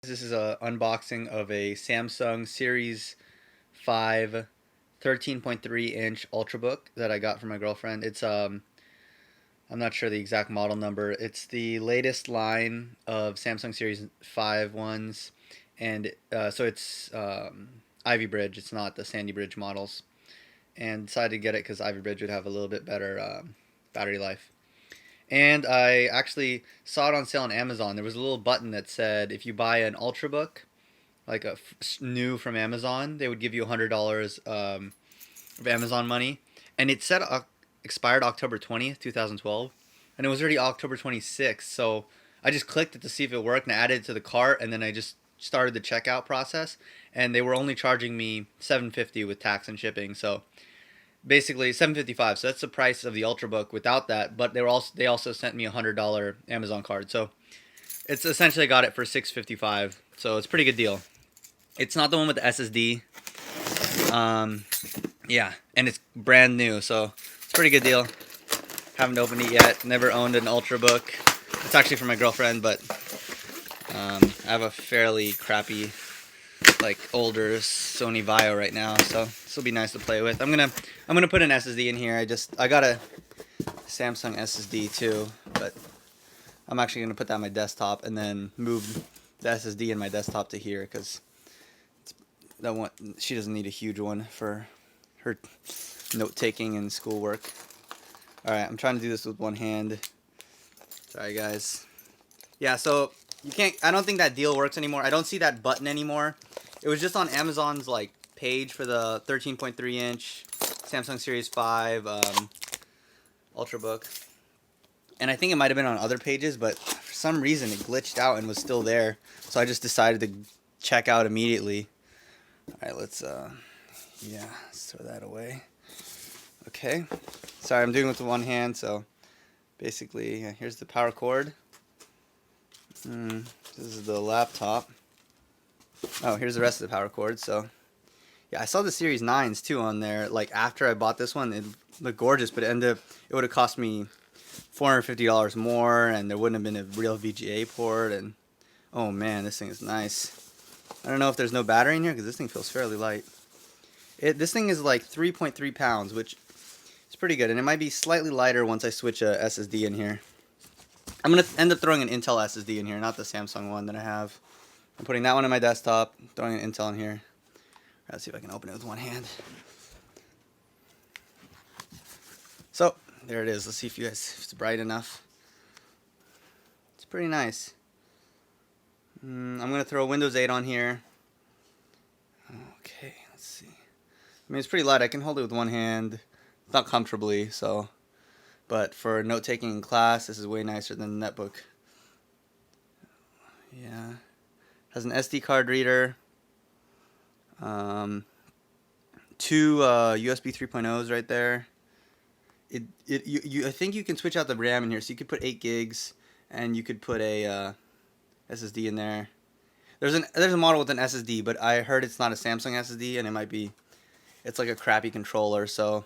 This is a unboxing of a Samsung Series 5 13.3-inch Ultrabook that I got from my girlfriend. It's I'm not sure the exact model number. It's the latest line of Samsung Series 5 ones, and so it's Ivy Bridge. It's not the Sandy Bridge models, and decided to get it because Ivy Bridge would have a little bit better battery life. And I actually saw it on sale on Amazon. There was a little button that said if you buy an Ultrabook, like new from Amazon, they would give you $100 of Amazon money. And it said expired October 20th, 2012, and it was already October 26th. So I just clicked it to see if it worked and I added it to the cart, and then I just started the checkout process, and they were only charging me $750 with tax and shipping. So basically $755. So that's the price of the Ultrabook without that. But they also sent me $100 Amazon card. So it's essentially I got it for $655. So it's a pretty good deal. It's not the one with the SSD. Yeah, and it's brand new, so it's a pretty good deal. Haven't opened it yet. Never owned an Ultrabook. It's actually for my girlfriend, but I have a fairly crappy, like older Sony Vaio right now, so this will be nice to play with. I'm gonna put an SSD in here. I got a Samsung SSD too, but I'm actually gonna put that on my desktop and then move the SSD in my desktop to here because that one, she doesn't need a huge one for her note taking and schoolwork. All right, I'm trying to do this with one hand. Sorry guys. Yeah, so you can't. I don't think that deal works anymore. I don't see that button anymore. It was just on Amazon's like page for the 13.3-inch Samsung Series 5 Ultrabook, and I think it might have been on other pages, but for some reason it glitched out and was still there. So I just decided to check out immediately. All right, let's throw that away. Okay, sorry, I'm doing it with one hand. So basically, here's the power cord. This is the laptop. Oh, here's the rest of the power cord. So yeah, I saw the Series 9s too on there. Like after I bought this one, it looked gorgeous, but it would have cost me $450 more, and there wouldn't have been a real VGA port. And oh man, this thing is nice. I don't know if there's no battery in here because this thing feels fairly light. This thing is like 3.3 pounds, which is pretty good, and it might be slightly lighter once I switch a SSD in here. I'm going to end up throwing an Intel SSD in here, not the Samsung one that I have. I'm putting that one in my desktop, throwing an Intel in here. Let's see if I can open it with one hand. So, there it is. Let's see if it's bright enough. It's pretty nice. I'm going to throw Windows 8 on here. Okay, let's see. I mean, it's pretty light. I can hold it with one hand. Not comfortably, so. But for note-taking in class, this is way nicer than the netbook. Yeah. Has an SD card reader. Two USB 3.0s right there. I think you can switch out the RAM in here, so you could put 8 gigs, and you could put a SSD in there. There's a model with an SSD, but I heard it's not a Samsung SSD, and it's like a crappy controller. So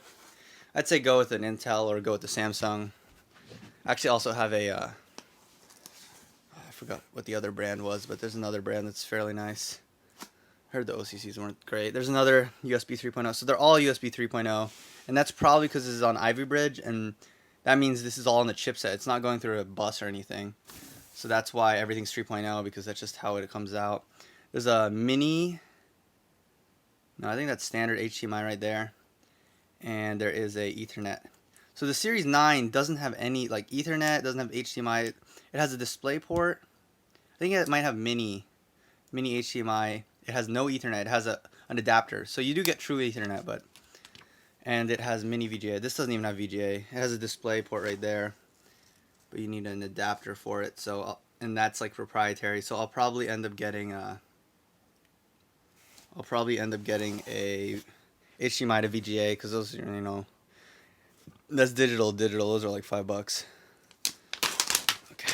I'd say go with an Intel or go with the Samsung. I actually also have I forgot what the other brand was, but there's another brand that's fairly nice. I heard the OCCs weren't great. There's another USB 3.0, so they're all USB 3.0, and that's probably because this is on Ivy Bridge, and that means this is all on the chipset. It's not going through a bus or anything. So that's why everything's 3.0, because that's just how it comes out. There's a mini, no, I think that's standard HDMI right there. And there is a Ethernet. So the Series 9 doesn't have any, like Ethernet, doesn't have HDMI. It has a display port. I think it might have mini HDMI. It has no Ethernet. It has an adapter. So you do get true Ethernet, and it has mini VGA. This doesn't even have VGA. It has a display port right there, but you need an adapter for it. So and that's like proprietary. So I'll probably end up getting a HDMI to VGA, because those, that's digital. Those are like $5. Okay,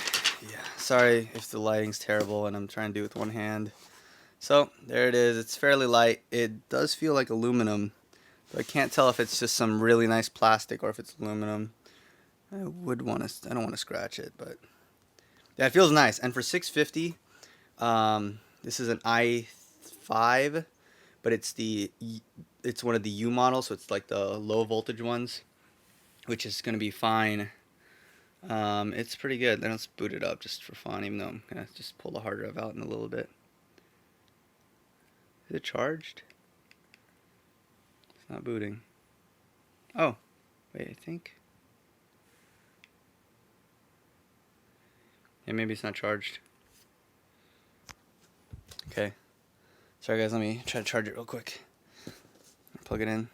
yeah. Sorry if the lighting's terrible and I'm trying to do it with one hand. So there it is. It's fairly light. It does feel like aluminum, but I can't tell if it's just some really nice plastic or if it's aluminum. I don't want to scratch it, but yeah, it feels nice. And for $650, This is an i5, but it's one of the U models, so it's like the low voltage ones, which is going to be fine. It's pretty good. Then let's boot it up just for fun, even though I'm going to just pull the hard drive out in a little bit. Is it charged? It's not booting. Oh, wait, I think. Yeah, maybe it's not charged. Okay. Sorry guys, let me try to charge it real quick. Plug it in.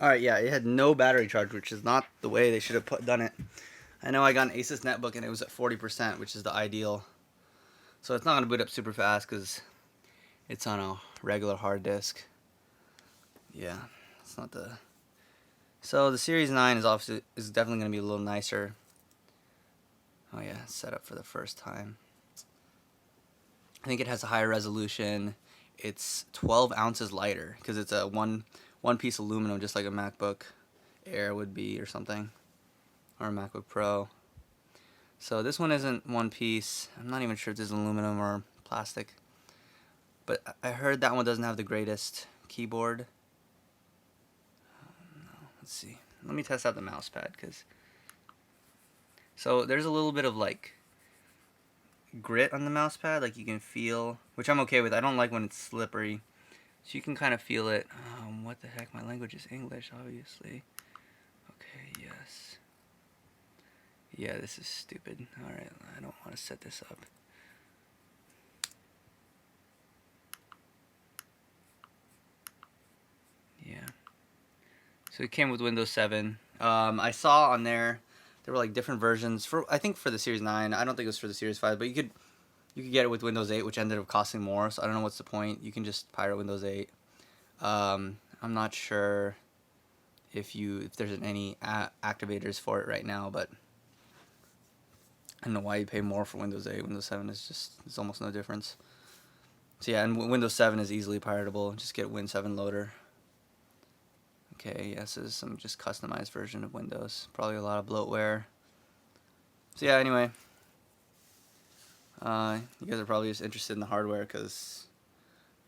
Alright, yeah, it had no battery charge, which is not the way they should have done it. I know I got an Asus netbook and it was at 40%, which is the ideal. So it's not going to boot up super fast because it's on a regular hard disk. Yeah, it's not the... So the Series 9 is definitely going to be a little nicer. Oh yeah, set up for the first time. I think it has a higher resolution. It's 12 ounces lighter because it's a one piece aluminum, just like a MacBook Air would be or something, or a MacBook Pro. So this one isn't one piece. I'm not even sure if this is aluminum or plastic, but I heard that one doesn't have the greatest keyboard. No, let's see. Let me test out the mouse pad, so there's a little bit of like grit on the mouse pad, like you can feel, which I'm okay with. I don't like when it's slippery, so you can kind of feel it. What the heck, my language is English, obviously. Okay, yes. Yeah, this is stupid. Alright, I don't want to set this up. Yeah. So it came with Windows 7. I saw on there were like different versions for, I think for the Series 9. I don't think it was for the Series 5, but you could get it with Windows 8, which ended up costing more. So I don't know what's the point. You can just pirate Windows 8. I'm not sure if there's any activators for it right now, but I don't know why you pay more for Windows 8. Windows 7 is it's almost no difference. So yeah, and Windows 7 is easily piratable. Just get Win 7 loader. Okay, yes, this is some just customized version of Windows. Probably a lot of bloatware. So yeah, anyway. You guys are probably just interested in the hardware because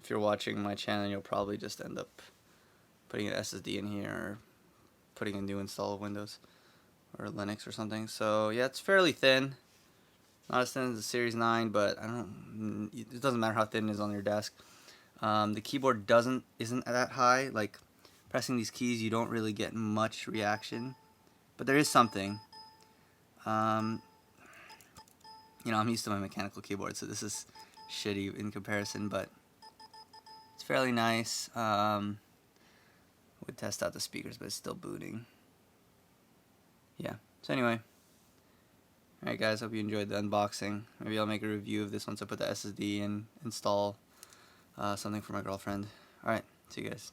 if you're watching my channel, you'll probably just end up putting an SSD in here or putting a new install of Windows or Linux or something. So yeah, it's fairly thin. Not as thin as the Series 9, but it doesn't matter how thin it is on your desk. The keyboard isn't that high. Like pressing these keys, you don't really get much reaction, but there is something. You know, I'm used to my mechanical keyboard, so this is shitty in comparison, but it's fairly nice. Would test out the speakers, but it's still booting. Yeah. So anyway, alright guys, hope you enjoyed the unboxing. Maybe I'll make a review of this once I put the SSD and install something for my girlfriend. Alright, see you guys.